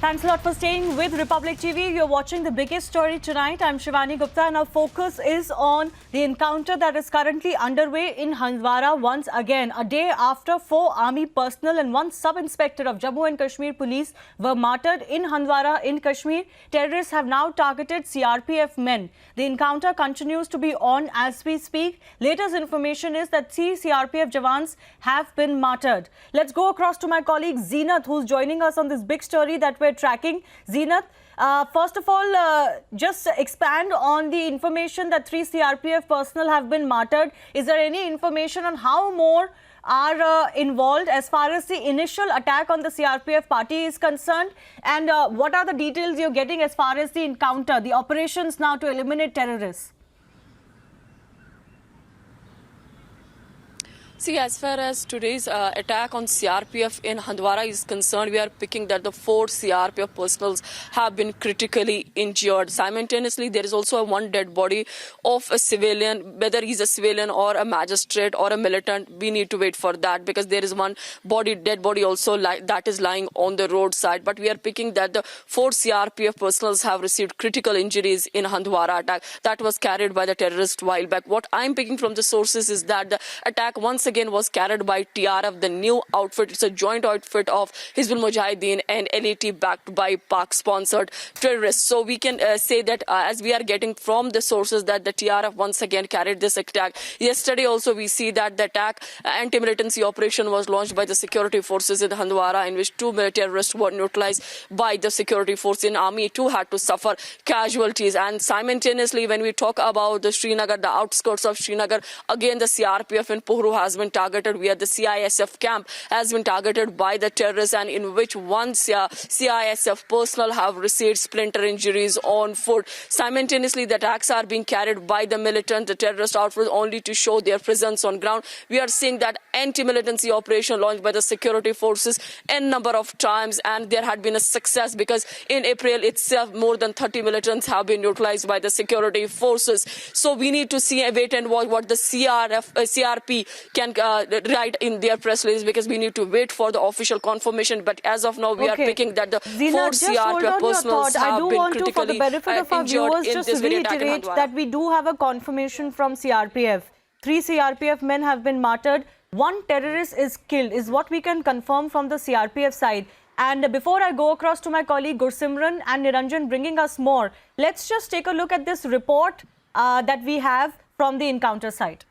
Thanks a lot for staying with Republic TV. You're watching the biggest story tonight. I'm Shivani Gupta and our focus is on the encounter that is currently underway in Handwara once again. A day after 4 army personnel and 1 sub-inspector of Jammu and Kashmir police were martyred in Handwara in Kashmir, terrorists have now targeted CRPF men. The encounter continues to be on as we speak. Latest information is that 3 CRPF jawans have been martyred. Let's go across to my colleague Zeenat, who's joining us on this big story that we're tracking. Zeenat, first of all, just expand on the information that 3 CRPF personnel have been martyred. Is there any information on how more are involved as far as the initial attack on the CRPF party is concerned? And what are the details you're getting as far as the encounter, the operations now to eliminate terrorists? See, as far as today's attack on CRPF in Handwara is concerned, we are picking that the 4 CRPF personnel have been critically injured. Simultaneously, there is also one dead body of a civilian. Whether he's a civilian or a magistrate or a militant, we need to wait for that, because there is one dead body also that is lying on the roadside. But we are picking that the 4 CRPF personnel have received critical injuries in Handwara attack that was carried by the terrorist while back. What I'm picking from the sources is that the attack once again was carried by TRF, the new outfit. It's a joint outfit of Hizbul Mujahideen and LAT backed by Pak-sponsored terrorists. So we can say that as we are getting from the sources that the TRF once again carried this attack. Yesterday also we see that the attack anti-militancy operation was launched by the security forces in Handwara, in which 2 terrorists were neutralized by the security force. In army 2 had to suffer casualties. And simultaneously, when we talk about the Srinagar, the outskirts of Srinagar, again the CRPF in Pohru has been targeted, where the CISF camp has been targeted by the terrorists, and in which 1 CISF personnel have received splinter injuries on foot. Simultaneously, the attacks are being carried by the militant, the terrorist outfit, only to show their presence on ground. We are seeing that anti-militancy operation launched by the security forces a number of times, and there had been a success, because in April itself more than 30 militants have been neutralized by the security forces. So we need to wait and watch what the CRP can write in their press release, because we need to wait for the official confirmation. But as of now, we are picking that the Zeenat, 4 CRPF personnel have been critically for the benefit of our viewers, just reiterate that we do have a confirmation from CRPF. 3 CRPF men have been martyred. 1 terrorist is killed, is what we can confirm from the CRPF side. And before I go across to my colleague Gursimran and Niranjan bringing us more, let's just take a look at this report that we have from the encounter site.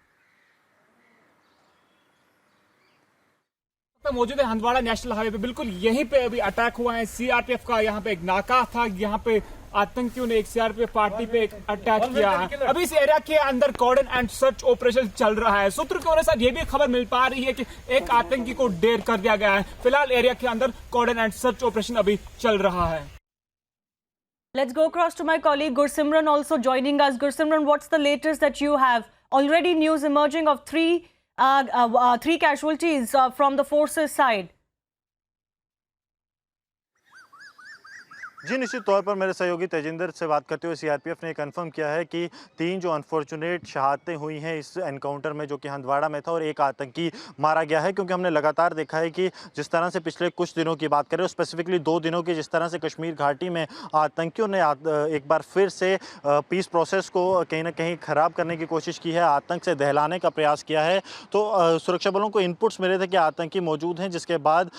मौजूद है Handwara national highway पे, बिल्कुल यहीं पे अभी attack हुआ है CRPF का। यहाँ पे एक नाका था, यहाँ पे आतंकियों ने एक सीआरपीएफ पार्टी पे एक अटैक किया है। अभी इस एरिया के अंदर कॉर्डन एंड सर्च ऑपरेशन चल रहा है। सूत्रों के अनुसार ये भी खबर मिल पा रही है कि एक आतंकी को ढेर कर दिया गया है। फिलहाल एरिया के अंदर कॉर्डन एंड सर्च ऑपरेशन अभी चल रहा है। Let's go across to my colleague Gursimran also joining us. Gursimran, what's the latest that you have? Already news emerging of 3 casualties from the forces side. जी, निश्चित तौर पर मेरे सहयोगी तेजिंदर से बात करते हुए सीआरपीएफ ने कंफर्म किया है कि 3 जो अनफॉर्चुनेट शहादतें हुई हैं इस एनकाउंटर में, जो कि हंदवाड़ा में था, और 1 आतंकी मारा गया है। क्योंकि हमने लगातार देखा है कि जिस तरह से पिछले कुछ दिनों की बात करें, स्पेसिफिकली 2 दिनों की, जिस तरह से कश्मीर घाटी में आतंकियों ने एक बार फिर से पीस प्रोसेस को कहीं ना कहीं ख़राब करने की कोशिश की है, आतंक से दहलाने का प्रयास किया है। तो सुरक्षा बलों को इनपुट्स मिले थे कि आतंकी मौजूद हैं, जिसके बाद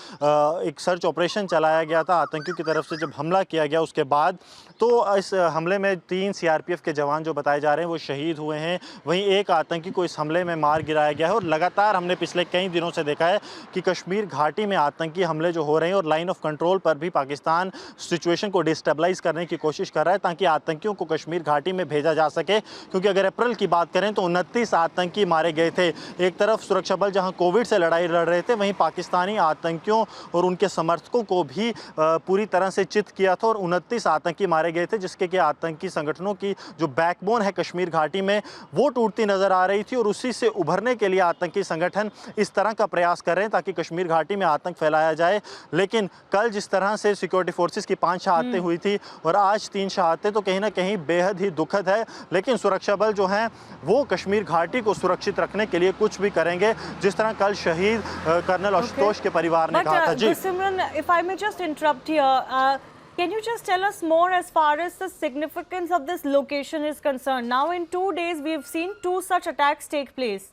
एक सर्च ऑपरेशन चलाया गया था आतंकियों की तरफ से। जब हमला किया गया उसके बाद तो इस हमले में 3 सीआरपीएफ के जवान जो बताए जा रहे हैं वो शहीद हुए हैं। वहीं 1 आतंकी को इस हमले में मार गिराया गया है। और लगातार हमने पिछले कई दिनों से देखा है कि कश्मीर घाटी में आतंकी हमले जो हो रहे हैं, और लाइन ऑफ कंट्रोल पर भी पाकिस्तान सिचुएशन को डिस्टेबलाइज करने की कोशिश कर रहा है, ताकि आतंकियों को कश्मीर घाटी में भेजा जा सके। क्योंकि अगर अप्रैल की बात करें तो 29 आतंकी मारे गए थे। एक तरफ सुरक्षा बल जहाँ कोविड से लड़ाई लड़ रहे थे, वहीं पाकिस्तानी आतंकियों और उनके समर्थकों को भी पूरी तरह से चित किया था, और 29 आतंकी मारे गए थे, जिसके कि आतंकी संगठनों की जो बैकबोन है कश्मीर घाटी में वो टूटती नजर आ रही थी। और उसी से उभरने के लिए आतंकी संगठन इस तरह का प्रयास कर रहे हैं ताकि कश्मीर घाटी में आतंक फैलाया जाए। लेकिन कल जिस तरह से सिक्योरिटी फोर्सेस की 5 शहादतें हुई थी और आज 3 शहादतें, तो कहीं ना कहीं बेहद ही दुखद है। लेकिन सुरक्षा बल जो हैं वो कश्मीर घाटी को सुरक्षित रखने के लिए कुछ भी करेंगे, जिस तरह कल शहीद कर्नल आशुतोष के परिवार ने कहा था। जी Simran, if I may just interrupt here, Can you just tell us more as far as the significance of this location is concerned? Now, in 2 days, we've seen 2 such attacks take place.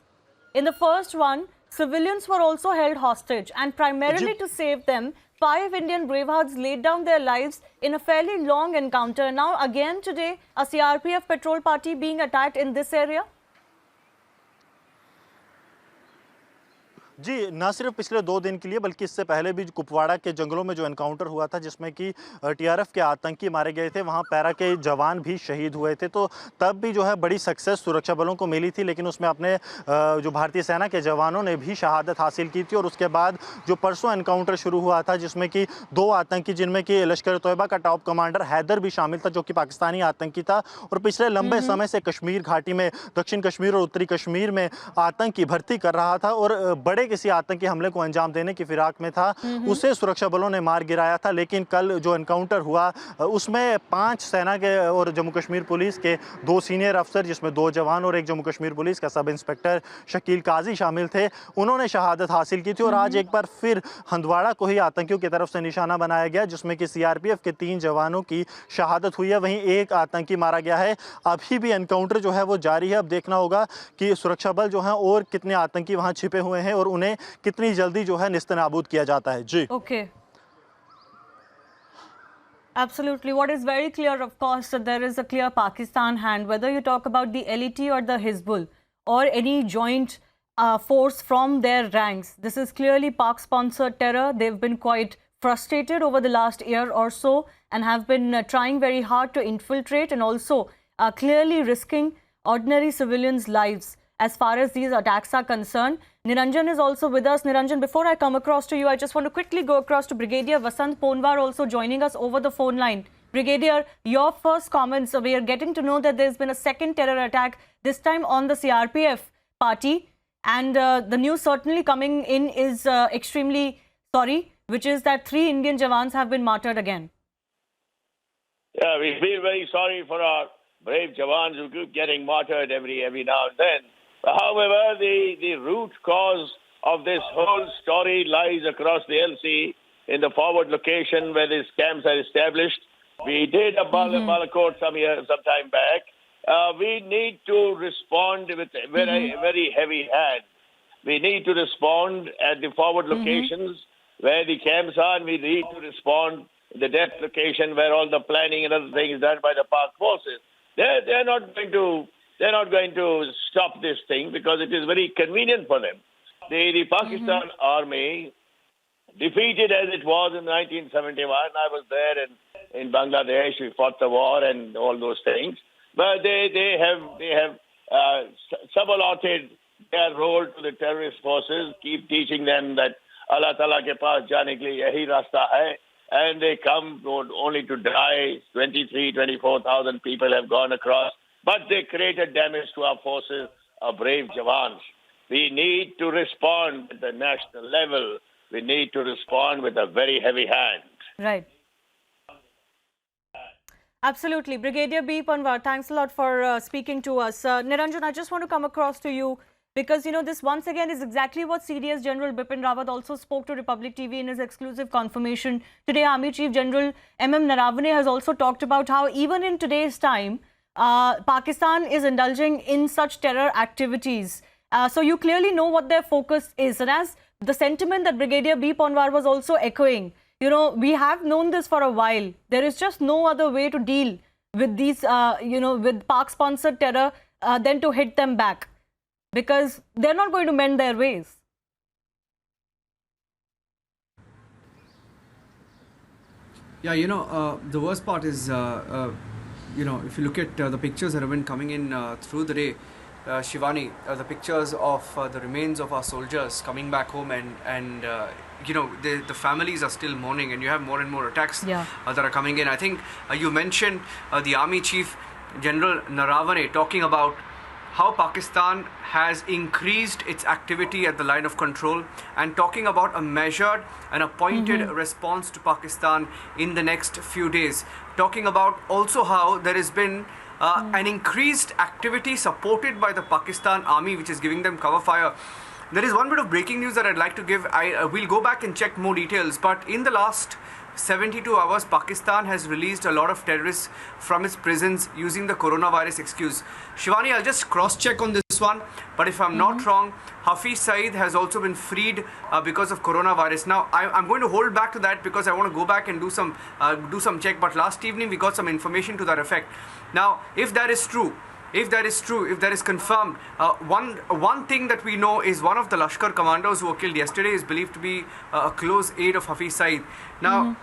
In the first one, civilians were also held hostage, and primarily to save them, 5 Indian bravehearts laid down their lives in a fairly long encounter. Now, again today, a CRPF patrol party being attacked in this area. जी, न सिर्फ पिछले 2 दिन के लिए बल्कि इससे पहले भी कुपवाड़ा के जंगलों में जो एनकाउंटर हुआ था जिसमें कि टीआरएफ के आतंकी मारे गए थे, वहां पैरा के जवान भी शहीद हुए थे। तो तब भी जो है बड़ी सक्सेस सुरक्षा बलों को मिली थी, लेकिन उसमें अपने जो भारतीय सेना के जवानों ने भी शहादत हासिल की थी। और उसके बाद जो परसों एनकाउंटर शुरू हुआ था जिसमें कि 2 आतंकी, जिनमें कि लश्कर तोयबा का टॉप कमांडर हैदर भी शामिल था, जो कि पाकिस्तानी आतंकी था और पिछले लंबे समय से कश्मीर घाटी में, दक्षिण कश्मीर और उत्तरी कश्मीर में आतंकी भर्ती कर रहा था और बड़े किसी आतंकी हमले को अंजाम देने की फिराक में था। उसे सुरक्षा बलों ने मार गिराया था। लेकिन कल जो एनकाउंटर हुआ उसमें 5 सेना के और जम्मू कश्मीर पुलिस के 2 सीनियर अफसर, जिसमें 2 जवान और 1 जम्मू कश्मीर पुलिस का सब इंस्पेक्टर शकील काजी शामिल थे, उन्होंने शहादत हासिल की थी। और आज एक बार फिर हंदवाड़ा को ही आतंकियों की तरफ से निशाना बनाया गया, जिसमें कि सीआरपीएफ के 3 जवानों की शहादत हुई है, वहीं 1 आतंकी मारा गया है। अभी भी एनकाउंटर जो है वो जारी है। अब देखना होगा कि सुरक्षा बल जो है और कितने आतंकी वहां छिपे हुए हैं और उन्हें कितनी जल्दी जो है निस्तनाबूद किया जाता है। जी, okay, absolutely. What is very clear, of course, that there is a clear Pakistan hand, whether you talk about the LET or the Hizbul or any joint force from their ranks. This is clearly Pak-sponsored terror. They've been quite frustrated over the last year or so and have been trying very hard to infiltrate and also clearly risking ordinary civilians' lives as far as these attacks are concerned. Niranjan is also with us. Niranjan, before I come across to you, I just want to quickly go across to Brigadier Vasant Ponwar, also joining us over the phone line. Brigadier, your first comments. We are getting to know that there's been a second terror attack, this time on the CRPF party. And the news certainly coming in is extremely sorry, which is that 3 Indian Jawans have been martyred again. Yeah, we feel very sorry for our brave Jawans who keep getting martyred every now and then. However, the root cause of this whole story lies across the LC in the forward location where these camps are established. We did a Balakot some time back. We need to respond with a very heavy hand. We need to respond at the forward locations where the camps are, and we need to respond at the depth location where all the planning and other things done by the Pak forces. They're not going to stop this thing because it is very convenient for them. The Pakistan army, defeated as it was in 1971, I was there in Bangladesh. We fought the war and all those things, but they have subordinated their role to the terrorist forces, keep teaching them that Allah Ta'ala ke paas jaane ke liye yahi rasta hai, and they come only to die. 24,000 people have gone across, but they created damage to our forces, our brave Jawans. We need to respond at the national level. We need to respond with a very heavy hand. Right. Absolutely. Brigadier B. Panwar, thanks a lot for speaking to us. Niranjan, I just want to come across to you because, you know, this once again is exactly what CDS General Bipin Rawat also spoke to Republic TV in his exclusive confirmation. Today, Army Chief General M.M. Naravane has also talked about how even in today's time, Pakistan is indulging in such terror activities. So you clearly know what their focus is. And as the sentiment that Brigadier B. Panwar was also echoing, you know, we have known this for a while. There is just no other way to deal with these, with Pak-sponsored terror than to hit them back, because they're not going to mend their ways. Yeah, the worst part is, if you look at the pictures that have been coming in through the day, Shivani, the pictures of the remains of our soldiers coming back home and the families are still mourning, and you have more and more attacks that are coming in. I think you mentioned the Army Chief General Naravane talking about how Pakistan has increased its activity at the line of control and talking about a measured and a pointed response to Pakistan in the next few days. Talking about also how there has been an increased activity supported by the Pakistan Army, which is giving them cover fire. There is one bit of breaking news that I'd like to give. We'll go back and check more details, but in the last 72 hours, Pakistan has released a lot of terrorists from its prisons using the coronavirus excuse. Shivani, I'll just cross-check on this one, but if I'm not wrong, Hafiz Saeed has also been freed because of coronavirus. Now, I'm going to hold back to that because I want to go back and do some check. But last evening we got some information to that effect. Now, if that is true, if that is confirmed, one thing that we know is one of the Lashkar commandos who were killed yesterday is believed to be a close aide of Hafiz Saeed. Now,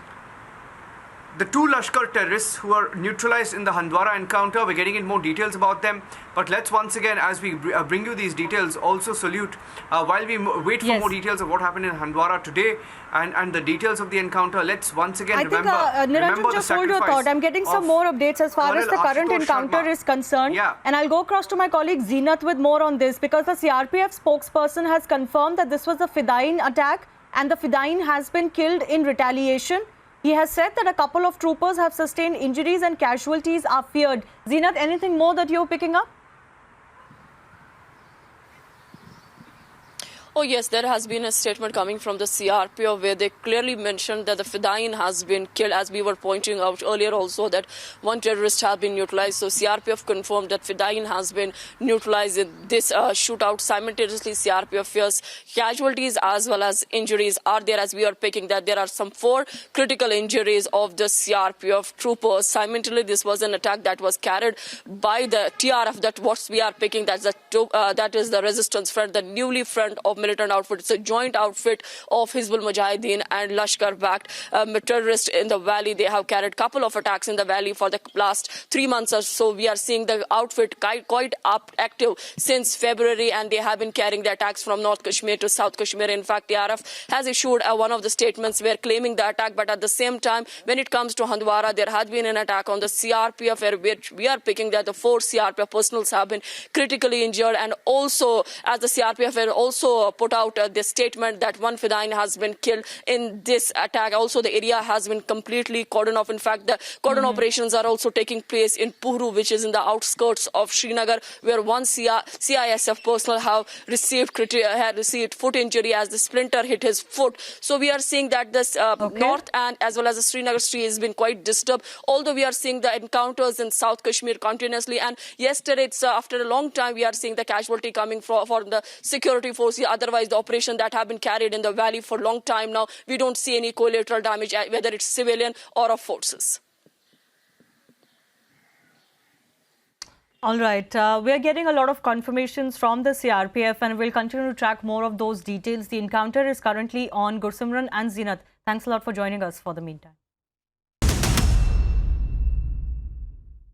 the two Lashkar terrorists who were neutralized in the Handwara encounter, we're getting in more details about them. But let's once again, as we bring you these details, also salute while we wait for more details of what happened in Handwara today and the details of the encounter. Let's once again remember Niranjan, just hold your thought. I'm getting some more updates as far as the current encounter is concerned. And I'll go across to my colleague Zeenat with more on this, because the CRPF spokesperson has confirmed that this was a Fedayeen attack and the Fedayeen has been killed in retaliation. He has said that a couple of troopers have sustained injuries and casualties are feared. Zeenat, anything more that you're picking up? Oh yes, there has been a statement coming from the CRPF where they clearly mentioned that the Fedayeen has been killed, as we were pointing out earlier also that one terrorist has been neutralized. So CRPF confirmed that Fedayeen has been neutralized in this shootout. Simultaneously, CRPF fears casualties as well as injuries are there, as we are picking that there are some 4 critical injuries of the CRPF troopers. Simultaneously, this was an attack that was carried by the TRF, that what we are picking, that is the Resistance Front, the newly front of militant outfit. It's a joint outfit of Hizbul Mujahideen and Lashkar-backed terrorists in the valley. They have carried a couple of attacks in the valley for the last 3 months or so. We are seeing the outfit quite active since February, and they have been carrying the attacks from North Kashmir to South Kashmir. In fact, TRF has issued one of the statements where claiming the attack, but at the same time, when it comes to Handwara, there has been an attack on the CRPF, where we are picking that the 4 CRPF personals have been critically injured, and also as the CRPF had also put out the statement that one Fedayeen has been killed in this attack. Also, the area has been completely cordoned off. In fact, the cordon operations are also taking place in Puhru, which is in the outskirts of Srinagar, where one CISF personnel have received foot injury as the splinter hit his foot. So we are seeing that this north and as well as the Srinagar street has been quite disturbed, although we are seeing the encounters in South Kashmir continuously. And yesterday, it's after a long time, we are seeing the casualty coming from the security force. Otherwise, the operation that have been carried in the valley for a long time now, we don't see any collateral damage, whether it's civilian or of forces. All right. We are getting a lot of confirmations from the CRPF, and we'll continue to track more of those details. The encounter is currently on. Gursimran and Zeenat, thanks a lot for joining us for the meantime.